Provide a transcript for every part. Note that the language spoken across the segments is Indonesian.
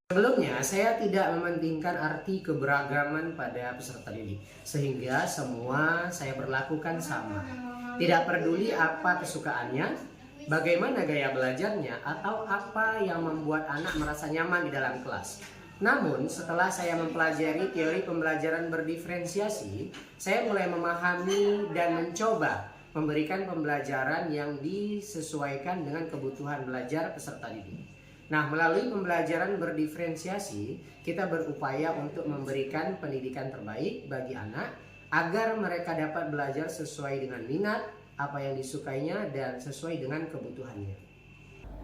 Sebelumnya, saya tidak mementingkan arti keberagaman pada peserta didik, sehingga semua saya perlakukan sama. Tidak peduli apa kesukaannya, bagaimana gaya belajarnya, atau apa yang membuat anak merasa nyaman di dalam kelas. Namun, setelah saya mempelajari teori pembelajaran berdiferensiasi, saya mulai memahami dan mencoba memberikan pembelajaran yang disesuaikan dengan kebutuhan belajar peserta didik. Nah, melalui pembelajaran berdiferensiasi, kita berupaya untuk memberikan pendidikan terbaik bagi anak agar mereka dapat belajar sesuai dengan minat, apa yang disukainya, dan sesuai dengan kebutuhannya.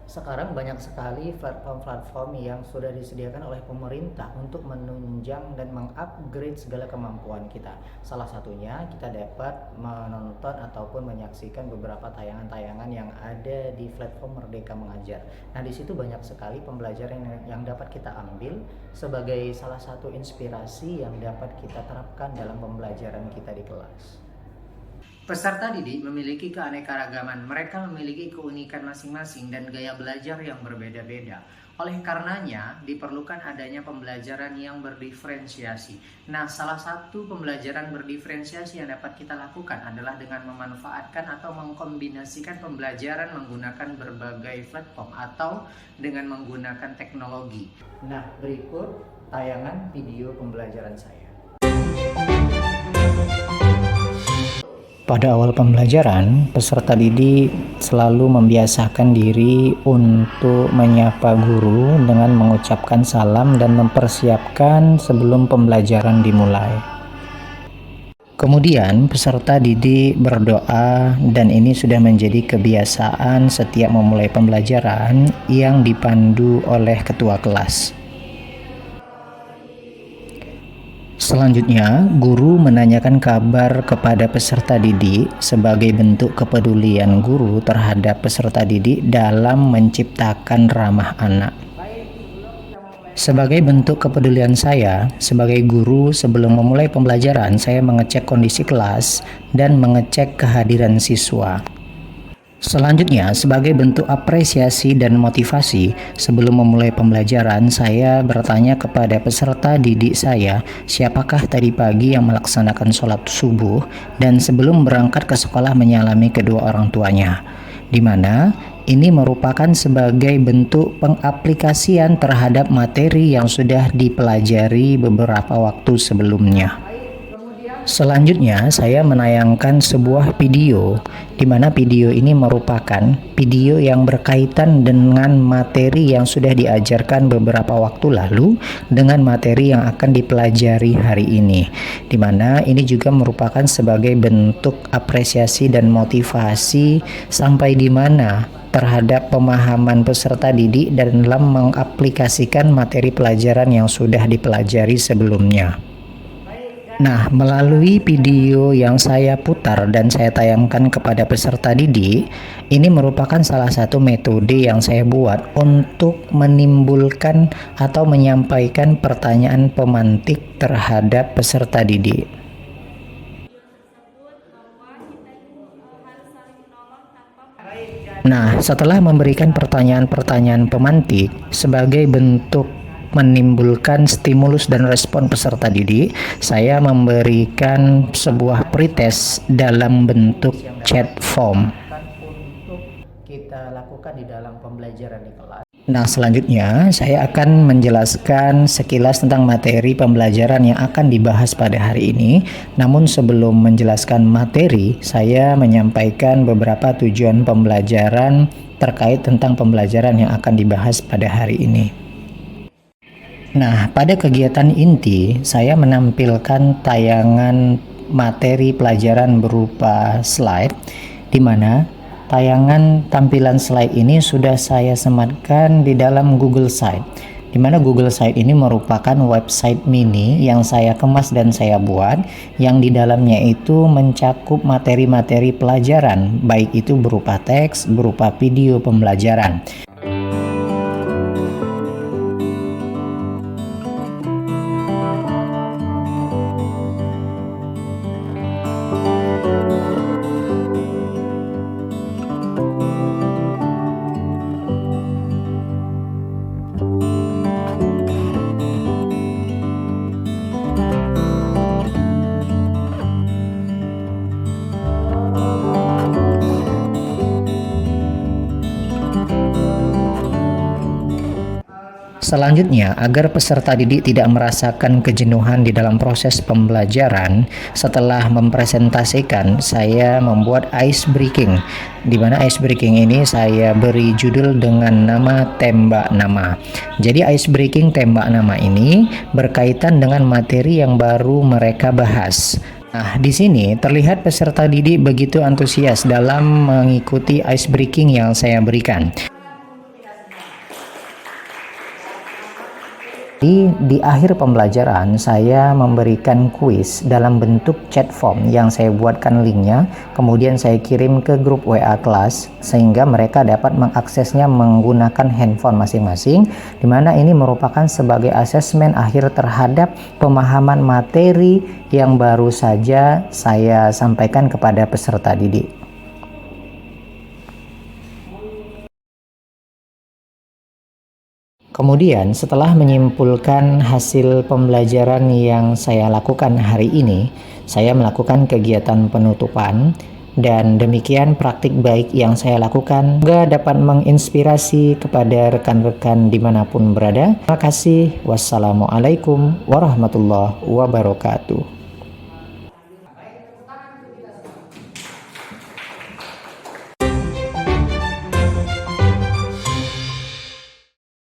Sekarang banyak sekali platform-platform yang sudah disediakan oleh pemerintah untuk menunjang dan mengupgrade segala kemampuan kita. Salah satunya kita dapat menonton ataupun menyaksikan beberapa tayangan-tayangan yang ada di platform Merdeka Mengajar. Nah, di situ banyak sekali pembelajaran yang dapat kita ambil sebagai salah satu inspirasi yang dapat kita terapkan dalam pembelajaran kita di kelas. Peserta didik memiliki keanekaragaman, mereka memiliki keunikan masing-masing dan gaya belajar yang berbeda-beda. Oleh karenanya, diperlukan adanya pembelajaran yang berdiferensiasi. Nah, salah satu pembelajaran berdiferensiasi yang dapat kita lakukan adalah dengan memanfaatkan atau mengkombinasikan pembelajaran menggunakan berbagai platform atau dengan menggunakan teknologi. Nah, berikut tayangan video pembelajaran saya. Pada awal pembelajaran, peserta didik selalu membiasakan diri untuk menyapa guru dengan mengucapkan salam dan mempersiapkan sebelum pembelajaran dimulai. Kemudian, peserta didik berdoa dan ini sudah menjadi kebiasaan setiap memulai pembelajaran yang dipandu oleh ketua kelas. Selanjutnya, guru menanyakan kabar kepada peserta didik sebagai bentuk kepedulian guru terhadap peserta didik dalam menciptakan ramah anak. Sebagai bentuk kepedulian saya sebagai guru, sebelum memulai pembelajaran, saya mengecek kondisi kelas dan mengecek kehadiran siswa. Selanjutnya, sebagai bentuk apresiasi dan motivasi, sebelum memulai pembelajaran, saya bertanya kepada peserta didik saya, siapakah tadi pagi yang melaksanakan sholat subuh dan sebelum berangkat ke sekolah menyalami kedua orang tuanya, di mana ini merupakan sebagai bentuk pengaplikasian terhadap materi yang sudah dipelajari beberapa waktu sebelumnya. Selanjutnya, saya menayangkan sebuah video, di mana video ini merupakan video yang berkaitan dengan materi yang sudah diajarkan beberapa waktu lalu dengan materi yang akan dipelajari hari ini, di mana ini juga merupakan sebagai bentuk apresiasi dan motivasi sampai di mana terhadap pemahaman peserta didik dan dalam mengaplikasikan materi pelajaran yang sudah dipelajari sebelumnya. Nah, melalui video yang saya putar dan saya tayangkan kepada peserta didik, ini merupakan salah satu metode yang saya buat untuk menimbulkan atau menyampaikan pertanyaan pemantik terhadap peserta didik. Nah, setelah memberikan pertanyaan-pertanyaan pemantik sebagai bentuk menimbulkan stimulus dan respon peserta didik, saya memberikan sebuah pretest dalam bentuk chat form. Kita lakukan di dalam pembelajaran di kelas. Nah, selanjutnya saya akan menjelaskan sekilas tentang materi pembelajaran yang akan dibahas pada hari ini. Namun sebelum menjelaskan materi, saya menyampaikan beberapa tujuan pembelajaran terkait tentang pembelajaran yang akan dibahas pada hari ini. Nah, pada kegiatan inti, saya menampilkan tayangan materi pelajaran berupa slide, di mana tayangan tampilan slide ini sudah saya sematkan di dalam Google Site, di mana Google Site ini merupakan website mini yang saya kemas dan saya buat, yang di dalamnya itu mencakup materi-materi pelajaran, baik itu berupa teks, berupa video pembelajaran. Selanjutnya, agar peserta didik tidak merasakan kejenuhan di dalam proses pembelajaran, setelah mempresentasikan, saya membuat ice breaking, di mana ice breaking ini saya beri judul dengan nama tembak nama. Jadi ice breaking tembak nama ini berkaitan dengan materi yang baru mereka bahas. Nah, di sini terlihat peserta didik begitu antusias dalam mengikuti ice breaking yang saya berikan. Di akhir pembelajaran, saya memberikan kuis dalam bentuk chat form yang saya buatkan linknya, kemudian saya kirim ke grup WA kelas, sehingga mereka dapat mengaksesnya menggunakan handphone masing-masing, di mana ini merupakan sebagai asesmen akhir terhadap pemahaman materi yang baru saja saya sampaikan kepada peserta didik. Kemudian setelah menyimpulkan hasil pembelajaran yang saya lakukan hari ini, saya melakukan kegiatan penutupan dan demikian praktik baik yang saya lakukan semoga dapat menginspirasi kepada rekan-rekan dimanapun berada. Terima kasih. Wassalamualaikum warahmatullahi wabarakatuh.